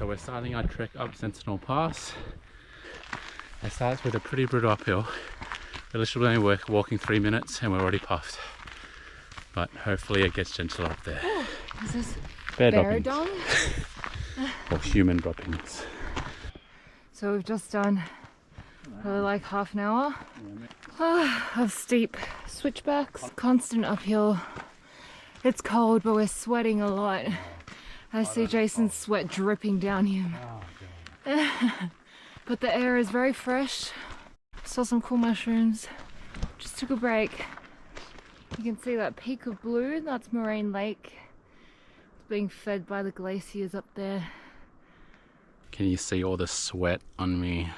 So we're starting our trek up Sentinel Pass. It starts with a pretty brutal uphill. We're literally only walking 3 minutes and we're already puffed. But hopefully it gets gentler up there. Oh, is this bear bear droppings. dung? Or human droppings. So we've just done probably like half an hour of steep switchbacks, constant uphill. It's cold, but we're sweating a lot. I see Jason's sweat dripping down him. But the air is very fresh. Saw some cool mushrooms. Just took a break. You can see that peak of blue, that's Moraine Lake. It's being fed by the glaciers up there. Can you see all the sweat on me?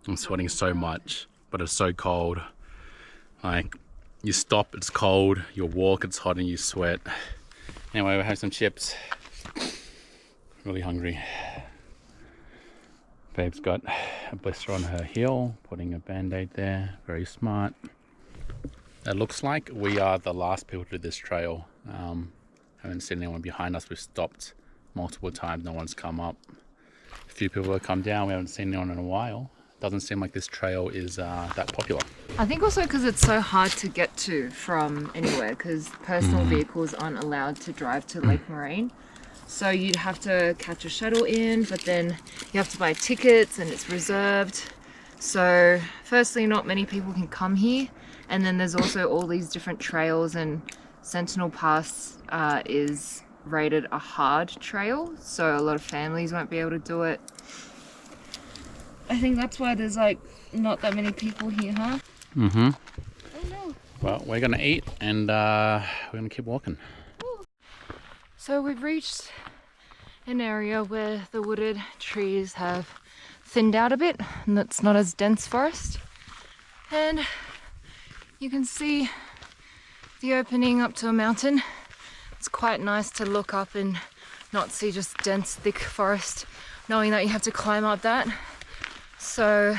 I'm sweating so much, but it's so cold. Like, you stop, it's cold. You walk, it's hot, and you sweat. Anyway, we'll have some chips. Really hungry. Babe's got a blister on her heel, putting a band-aid there. Very smart. It looks like we are the last people to do this trail. Haven't seen anyone behind us. We've stopped multiple times, no one's come up. A few people have come down, we haven't seen anyone in a while. Doesn't seem like this trail is that popular. I think also because it's so hard to get to from anywhere, because personal vehicles aren't allowed to drive to Lake Moraine. So you'd have to catch a shuttle in, but then you have to buy tickets and it's reserved. So firstly, not many people can come here. And then there's also all these different trails, and Sentinel Pass is rated a hard trail. So a lot of families won't be able to do it. I think that's why there's like not that many people here, huh? Mm-hmm. Oh no. Well, we're gonna eat and we're gonna keep walking. So we've reached an area where the wooded trees have thinned out a bit and it's not as dense forest. And you can see the opening up to a mountain. It's quite nice to look up and not see just dense, thick forest, knowing that you have to climb up that. So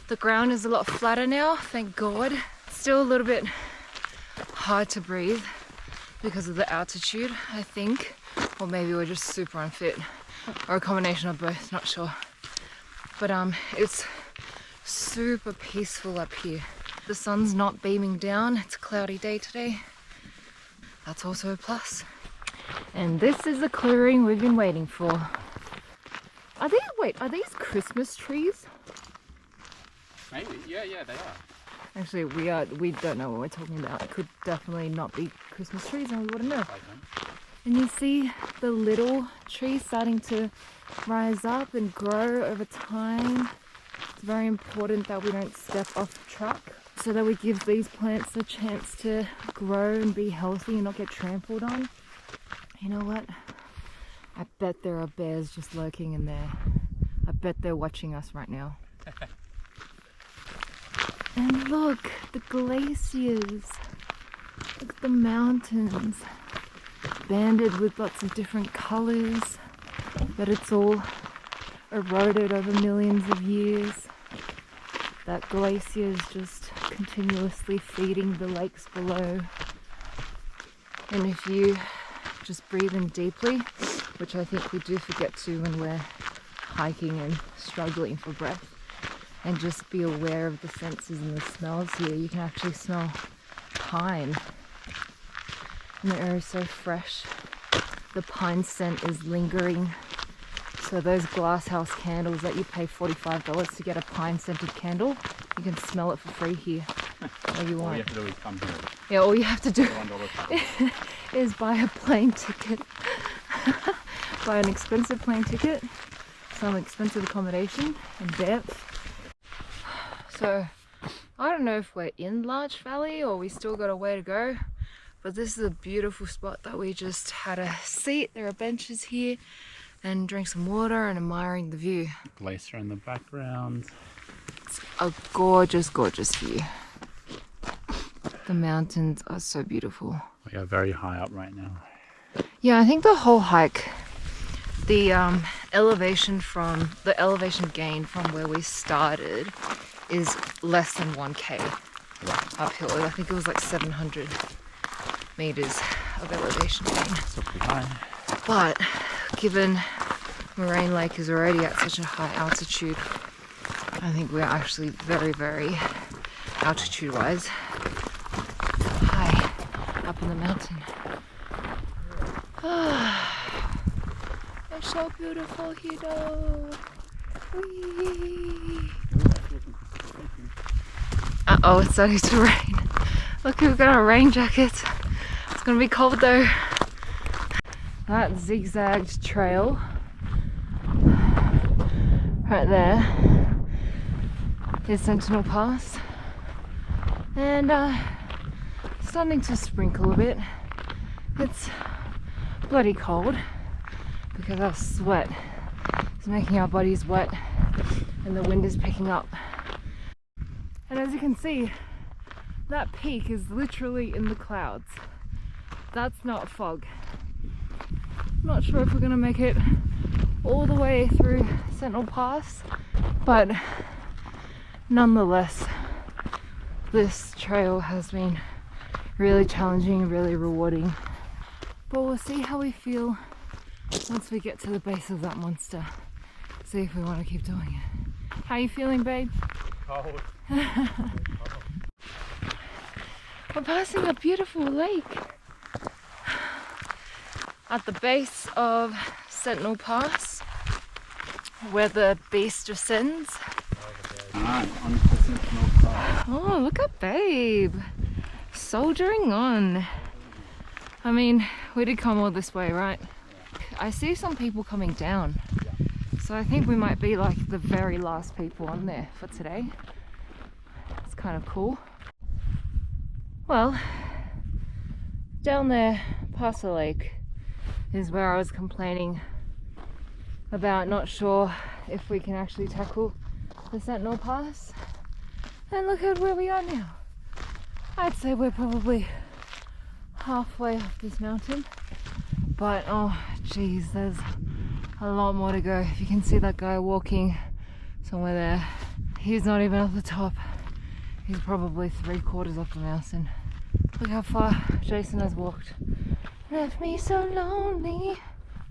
the ground is a lot flatter now, thank God. Still a little bit hard to breathe because of the altitude, I think. Or maybe we're just super unfit, or a combination of both, not sure. But it's super peaceful up here. The sun's not beaming down, it's a cloudy day today. That's also a plus. And this is the clearing we've been waiting for. Are these Christmas trees? Maybe, yeah, they are. Actually, we don't know what we're talking about. It could definitely not be Christmas trees and we wouldn't know. And you see the little trees starting to rise up and grow over time. It's very important that we don't step off track, so that we give these plants a chance to grow and be healthy and not get trampled on. You know what? I bet there are bears just lurking in there. I bet they're watching us right now. And look, the glaciers. Look at the mountains. Banded with lots of different colors. But it's all eroded over millions of years. That glacier is just continuously feeding the lakes below. And if you just breathe in deeply, which I think we do forget to when we're hiking and struggling for breath, and just be aware of the senses and the smells here, you can actually smell pine. And the air is so fresh. The pine scent is lingering. So those glasshouse candles that you pay $45 to get a pine scented candle, you can smell it for free here. All you want. All you have to do is come here. Yeah, all you have to do is buy a plane ticket. Buy an expensive plane ticket, some expensive accommodation in Banff. So I don't know if we're in Larch Valley or we still got a way to go, but this is a beautiful spot that we just had a seat. There are benches here and drink some water and admiring the view. Glacier in the background. It's a gorgeous, gorgeous view. The mountains are so beautiful. We are very high up right now. Yeah, I think the whole hike, the elevation gain from where we started is less than 1k uphill. I think it was like 700 meters of elevation gain. So pretty high. But given Moraine Lake is already at such a high altitude. I think we're actually very, very altitude-wise high up in the mountain. It's so beautiful here though. Whee! Uh-oh, it's starting to rain. Look, we've got our rain jackets. It's gonna be cold though. That zigzagged trail right there is Sentinel Pass, and starting to sprinkle a bit. It's bloody cold because our sweat is making our bodies wet and the wind is picking up. And as you can see, that peak is literally in the clouds. That's not fog. I'm not sure if we're gonna make it all the way through Sentinel Pass, but nonetheless, this trail has been really challenging and really rewarding. But we'll see how we feel once we get to the base of that monster. See if we want to keep doing it. How are you feeling, babe? Cold. We're passing a beautiful lake at the base of Sentinel Pass, where the beast descends. On the Sentinel Pass. Oh, look at babe, soldiering on. I mean, we did come all this way, right? I see some people coming down, so I think we might be like the very last people on there for today. It's kind of cool. Well, down there past the lake is where I was complaining about not sure if we can actually tackle the Sentinel Pass. And look at where we are now. I'd say we're probably halfway up this mountain, but oh geez, there's a lot more to go. If you can see that guy walking somewhere there, he's not even at the top. He's probably 3/4 up the mountain. Look how far Jason has walked. Left me so lonely.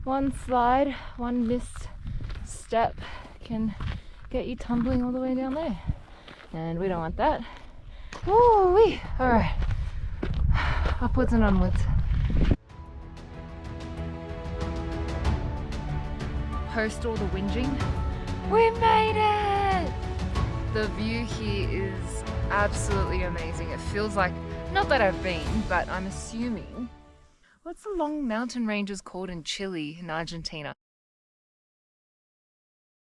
One slide, one missed step can get you tumbling all the way down there, and we don't want that. Woo-wee! Alright, upwards and onwards. Post all the whinging, we made it! The view here is absolutely amazing. It feels like, not that I've been, but I'm assuming. What's the long mountain ranges called in Chile, in Argentina?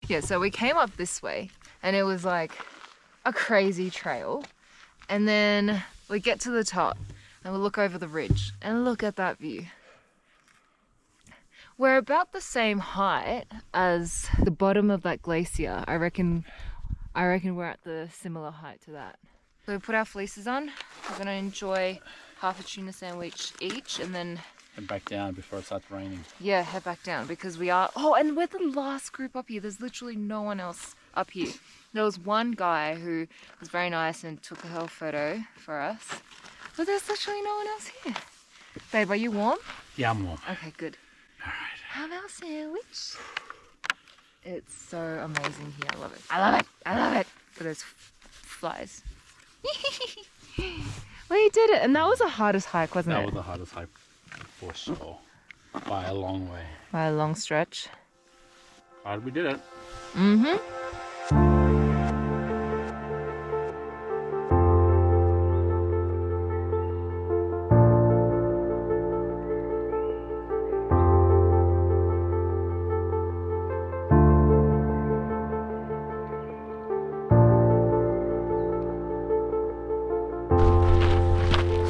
Yeah, so we came up this way and it was like a crazy trail. And then we get to the top and we look over the ridge and look at that view. We're about the same height as the bottom of that glacier. I reckon we're at the similar height to that. So we put our fleeces on. We're gonna enjoy half a tuna sandwich each and then Head back down before it starts raining. yeah, head back down because we are, oh, and we're the last group up here. There's literally no one else up here. There was one guy who was very nice and took a whole photo for us, but there's literally no one else here. Babe, are you warm? Yeah, I'm warm. Okay, good. Alright. Have our sandwich. It's so amazing here. I love it. I love it. I love it. But there's flies. Well, you did it, and that was the hardest hike, wasn't it? That was the hardest hike for sure. By a long way. By a long stretch. But we did it. Mm-hmm.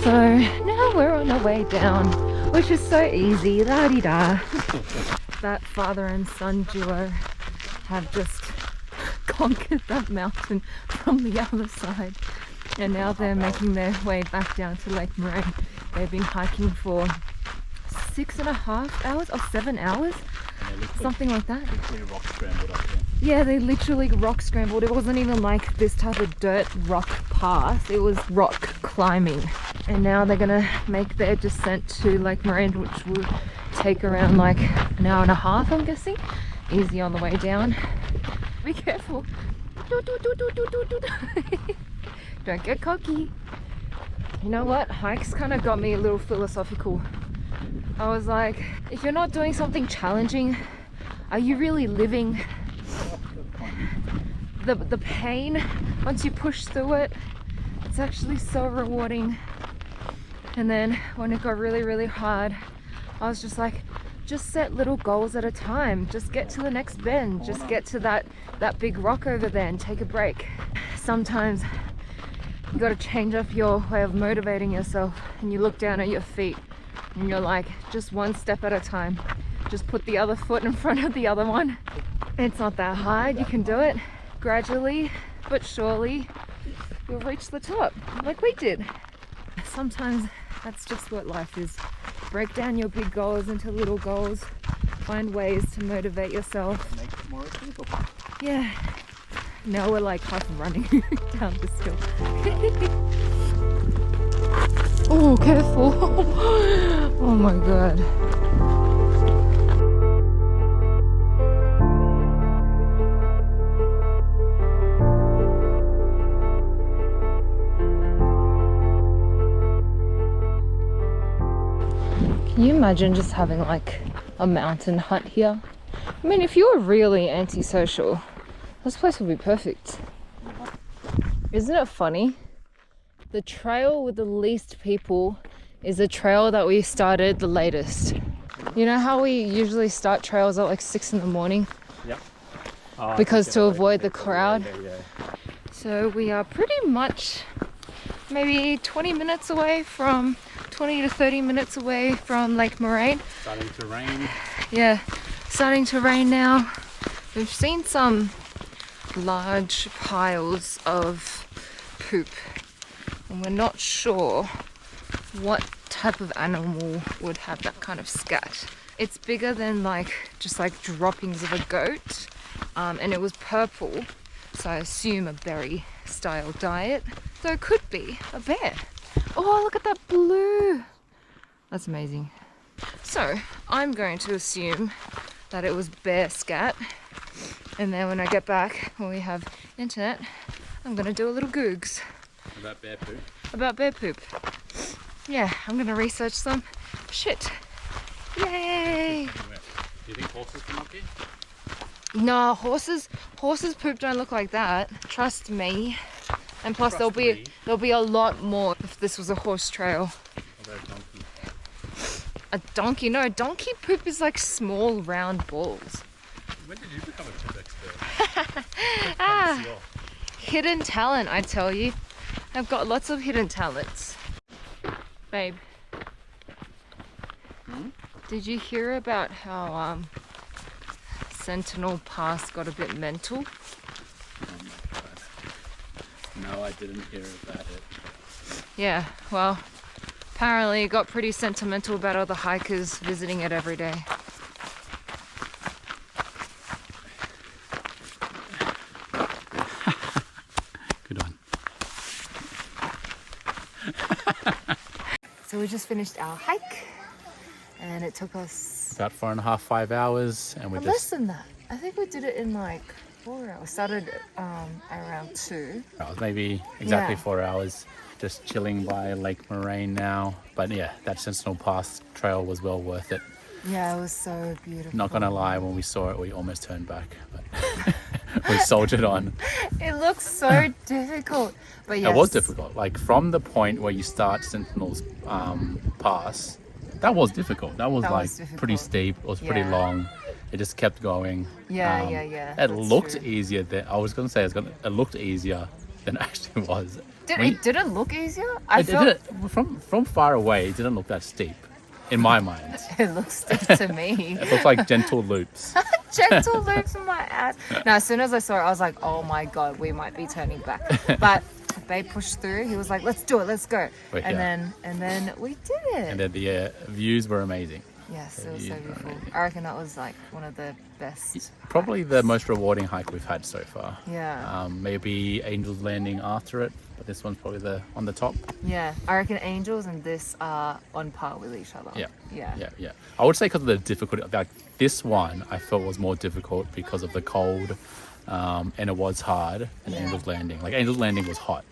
So now we're on our way down, which is so easy, la-di-da. That father and son duo have just conquered that mountain from the other side, and now they're making their way back down to Lake Moraine. They've been hiking for 6.5 hours or 7 hours, something like that. Literally rock scrambled up there. Yeah, they literally rock scrambled. It wasn't even like this type of dirt rock path, it was rock climbing. And now they're gonna make their descent to Lake Moraine, which will take around like 1.5 hours, I'm guessing, easy on the way down. Be careful. Don't get cocky. You know what? Hikes kind of got me a little philosophical. I was like, if you're not doing something challenging, are you really living? The pain, once you push through it, it's actually so rewarding. And then when it got really, really hard, I was just like, just set little goals at a time. Just get to the next bend. Just get to that big rock over there and take a break. Sometimes you got to change up your way of motivating yourself, and you look down at your feet and you're like, just one step at a time. Just put the other foot in front of the other one. It's not that hard. You can do it gradually but surely. You'll reach the top like we did. Sometimes that's just what life is. Break down your big goals into little goals. Find ways to motivate yourself. Make it more achievable. Yeah. Now we're like half running down this hill. Oh, careful. Oh my god. Can you imagine just having like a mountain hut here? I mean, if you were really antisocial, this place would be perfect. Isn't it funny? The trail with the least people is the trail that we started the latest. You know how we usually start trails at like 6 in the morning? Yep. Because to avoid the crowd. So we are pretty much maybe 20 minutes away from 20 to 30 minutes away from Lake Moraine. Starting to rain. Yeah, starting to rain now. We've seen some large piles of poop, and we're not sure what type of animal would have that kind of scat. It's bigger than just like droppings of a goat, and it was purple, so I assume a berry style diet. So it could be a bear. Oh, look at that blue. That's amazing. So I'm going to assume that it was bear scat, and then when I get back, when we have internet, I'm going to do a little googs. About bear poop? About bear poop. Yeah, I'm going to research some shit. Yay! Do you think horses come up here? No, horses poop don't look like that. Trust me. And plus there'll be a lot more if this was a horse trail. Or a donkey. A donkey? No, donkey poop is like small round balls. When did you become a poop expert? Hidden talent, I tell you. I've got lots of hidden talents. Babe. Did you hear about how Sentinel Pass got a bit mental? Oh my god. No, I didn't hear about it. Yeah, well, apparently it got pretty sentimental about all the hikers visiting it every day. Good one. So we just finished our hike, and it took us about 4.5, 5 hours, and less than that. I think we did it in like 4 hours. Started around 2. Maybe exactly 4 hours. Just chilling by Lake Moraine now. But yeah, that Sentinel Pass trail was well worth it. Yeah, it was so beautiful. Not gonna lie, when we saw it, we almost turned back. But we soldiered on. It looks so difficult. But yes. It was difficult. Like from the point where you start Sentinel's Pass, that was difficult. That was pretty steep. It was pretty long. It just kept going. Yeah. It looked easier than I was gonna say. It looked easier than it actually was. It didn't look easier? From far away, it didn't look that steep, in my mind. It looks steep to me. It looked like gentle loops. Gentle loops in my ass. No, as soon as I saw it, I was like, oh my god, we might be turning back. But Babe pushed through. He was like, let's do it, let's go. And then we did it. And then the views were amazing. Yes, it was so beautiful. I reckon that was like one of the best. Probably the most rewarding hike we've had so far. Yeah. Maybe Angel's Landing after it, but this one's probably on the top. Yeah, I reckon Angels and this are on par with each other. Yeah. I would say because of the difficulty, like this one I felt was more difficult because of the cold, and it was hard. And Angel's Landing, like Angel's Landing was hot.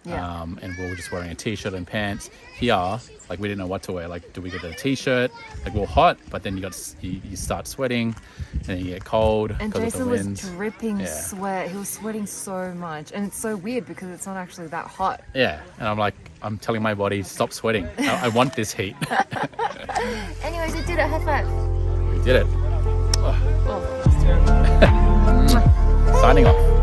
Yeah. And we were just wearing a t-shirt and pants. Here, like we didn't know what to wear. Like, do we get a t-shirt? Like we're hot, but then you start sweating, and then you get cold. And because Jason of the was wind. dripping sweat. He was sweating so much, and it's so weird because it's not actually that hot. Yeah, and I'm telling my body, stop sweating. I want this heat. Anyways, we did it. High five. We did it. Oh, that's terrible. Signing off.